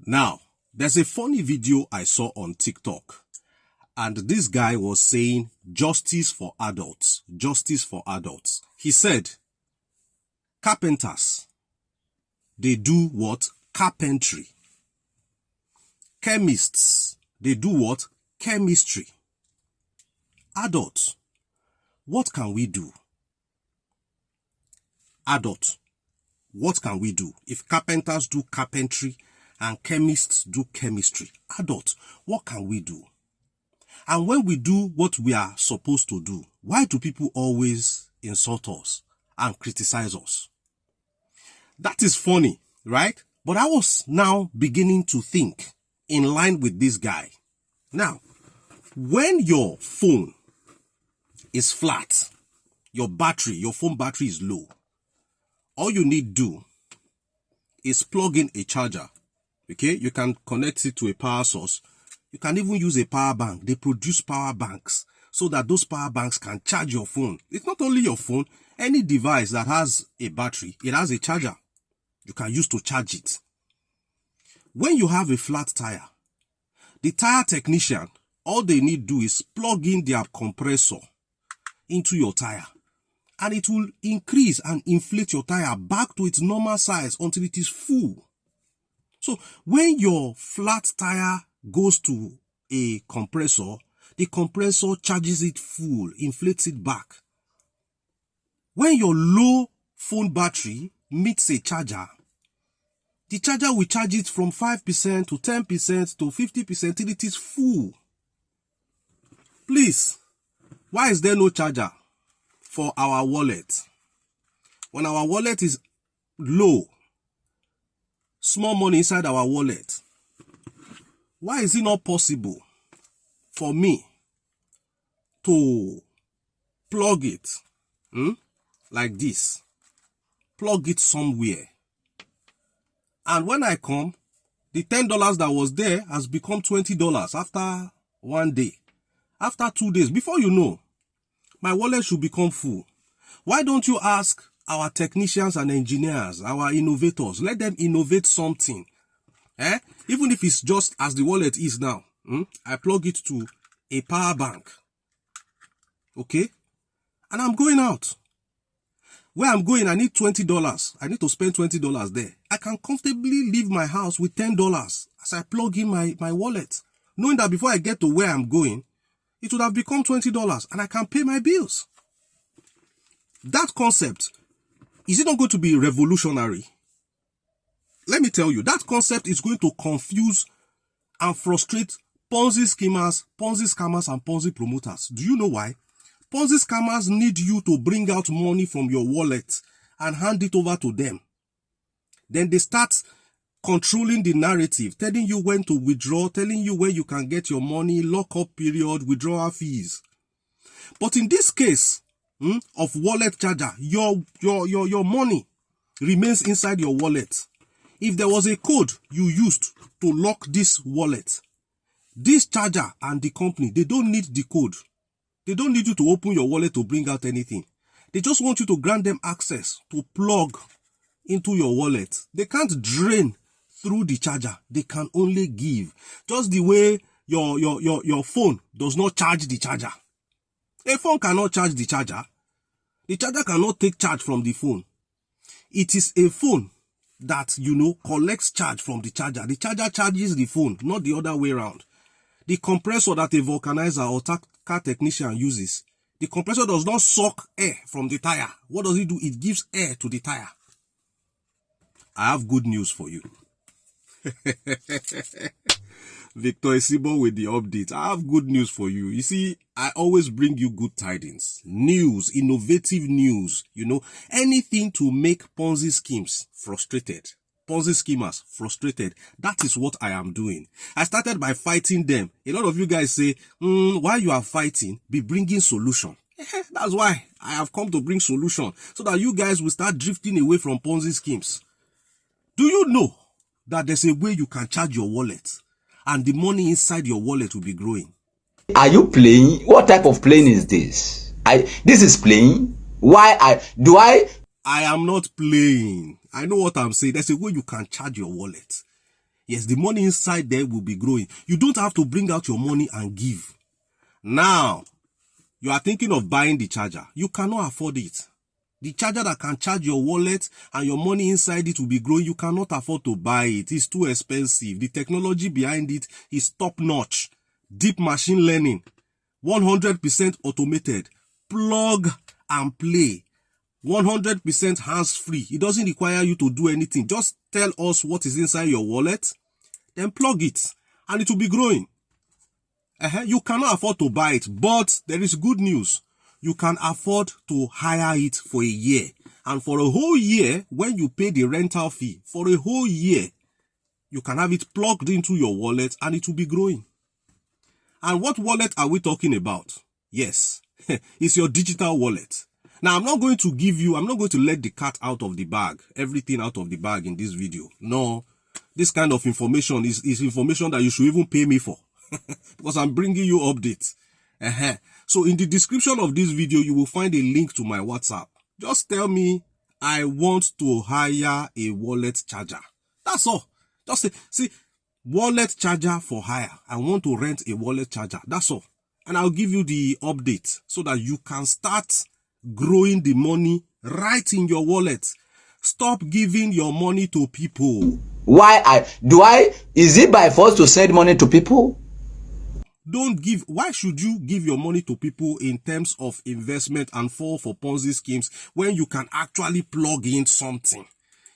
Now, there's a funny video I saw on TikTok, and this guy was saying justice for adults, justice for adults. He said, carpenters, they do what? Carpentry. Chemists, they do what? Chemistry. Adults, what can we do? Adult, what can we do? If carpenters do carpentry and chemists do chemistry, adults, what can we do? And when we do what we are supposed to do, why do people always insult us and criticize us? That is funny, right? But I was now beginning to think in line with this guy. Now, when your phone is flat, your phone battery is low, all you need to do is plug in a charger. Okay, you can connect it to a power source. You can even use a power bank. They produce power banks so that those power banks can charge your phone. It's not only your phone, any device that has a battery, it has a charger you can use to charge it. When you have a flat tire, the tire technician, all they need to do is plug in their compressor into your tire, and it will increase and inflate your tire back to its normal size until it is full. So when your flat tire goes to a compressor, the compressor charges it full, inflates it back. When your low phone battery meets a charger, the charger will charge it from 5% to 10% to 50% till it is full. Please, why is there no charger for our wallet? When our wallet is low, small money inside our wallet, why is it not possible for me to plug it like this? Plug it somewhere. And when I come, the $10 that was there has become $20 after one day. After 2 days, before you know, my wallet should become full. Why don't you ask our technicians and engineers, our innovators, let them innovate something. Even if it's just as the wallet is now, I plug it to a power bank. Okay? And I'm going out. Where I'm going, I need $20. I need to spend $20 there. I can comfortably leave my house with $10 as I plug in my wallet, knowing that before I get to where I'm going, it would have become $20 and I can pay my bills. That concept, is it not going to be revolutionary? Let me tell you, that concept is going to confuse and frustrate Ponzi schemers, Ponzi scammers, and Ponzi promoters. Do you know why? Ponzi scammers need you to bring out money from your wallet and hand it over to them. Then they start controlling the narrative, telling you when to withdraw, telling you where you can get your money, lock-up period, withdrawal fees. But in this case of wallet charger, your money remains inside your wallet. If there was a code you used to lock this wallet, this charger and the company, they don't need the code. They don't need you to open your wallet to bring out anything. They just want you to grant them access to plug into your wallet. They can't drain through the charger. They can only give. Just the way your phone does not charge the charger. A phone cannot charge the charger. The charger cannot take charge from the phone. It is a phone that, collects charge from the charger. The charger charges the phone, not the other way around. The compressor that a vulcanizer or car technician uses, the compressor does not suck air from the tire. What does it do? It gives air to the tire. I have good news for you. Victor Isibor with the update. I have good news for you. You see, I always bring you good tidings, news, innovative news, anything to make Ponzi schemes frustrated. Ponzi schemers frustrated. That is what I am doing. I started by fighting them. A lot of you guys say, while you are fighting, be bringing solution. That's why I have come to bring solution, so that you guys will start drifting away from Ponzi schemes. Do you know that there's a way you can charge your wallet and the money inside your wallet will be growing? Are you playing? What type of playing is this? This is playing. I am not playing. I know what I'm saying. There's a way you can charge your wallet. Yes, the money inside there will be growing. You don't have to bring out your money and give. Now, you are thinking of buying the charger. You cannot afford it. The charger that can charge your wallet and your money inside it will be growing, you cannot afford to buy it. It's too expensive. The technology behind it is top-notch. Deep machine learning. 100% automated. Plug and play. 100% hands-free. It doesn't require you to do anything. Just tell us what is inside your wallet, then plug it, and it will be growing. You cannot afford to buy it, but there is good news. You can afford to hire it for a year. And for a whole year, when you pay the rental fee, for a whole year, you can have it plugged into your wallet and it will be growing. And what wallet are we talking about? Yes, it's your digital wallet. Now, I'm not going to let the cat out of the bag, everything out of the bag in this video. No, this kind of information is information that you should even pay me for because I'm bringing you updates. So in the description of this video, you will find a link to my WhatsApp. Just tell me, I want to hire a wallet charger. That's all. Just say, see, wallet charger for hire. I want to rent a wallet charger. That's all. And I'll give you the update so that you can start growing the money right in your wallet. Stop giving your money to people. Is it by force to send money to people? Why should you give your money to people in terms of investment and fall for Ponzi schemes when you can actually plug in something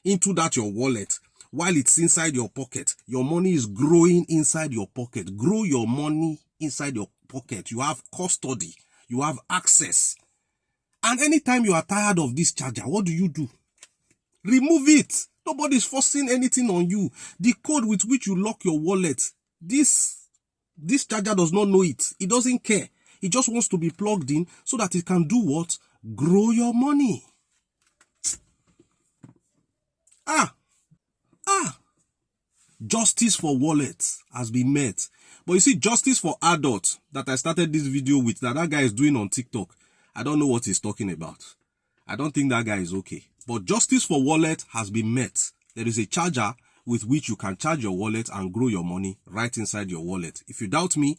into that your wallet while it's inside your pocket? Your money is growing inside your pocket. Grow your money inside your pocket. You have custody. You have access. And anytime you are tired of this charger, what do? Remove it. Nobody's forcing anything on you. The code with which you lock your wallet, this charger does not know it. It doesn't care. It just wants to be plugged in so that it can do what? Grow your money. Justice for wallets has been met. But you see, justice for adults that I started this video with, that guy is doing on TikTok, I don't know what he's talking about. I don't think that guy is okay. But justice for wallet has been met. There is a charger with which you can charge your wallet and grow your money right inside your wallet. If you doubt me,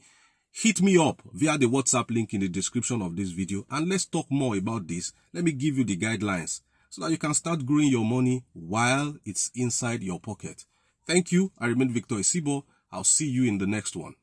hit me up via the WhatsApp link in the description of this video and let's talk more about this. Let me give you the guidelines so that you can start growing your money while it's inside your pocket. Thank you. I remain Victor Isibor. I'll see you in the next one.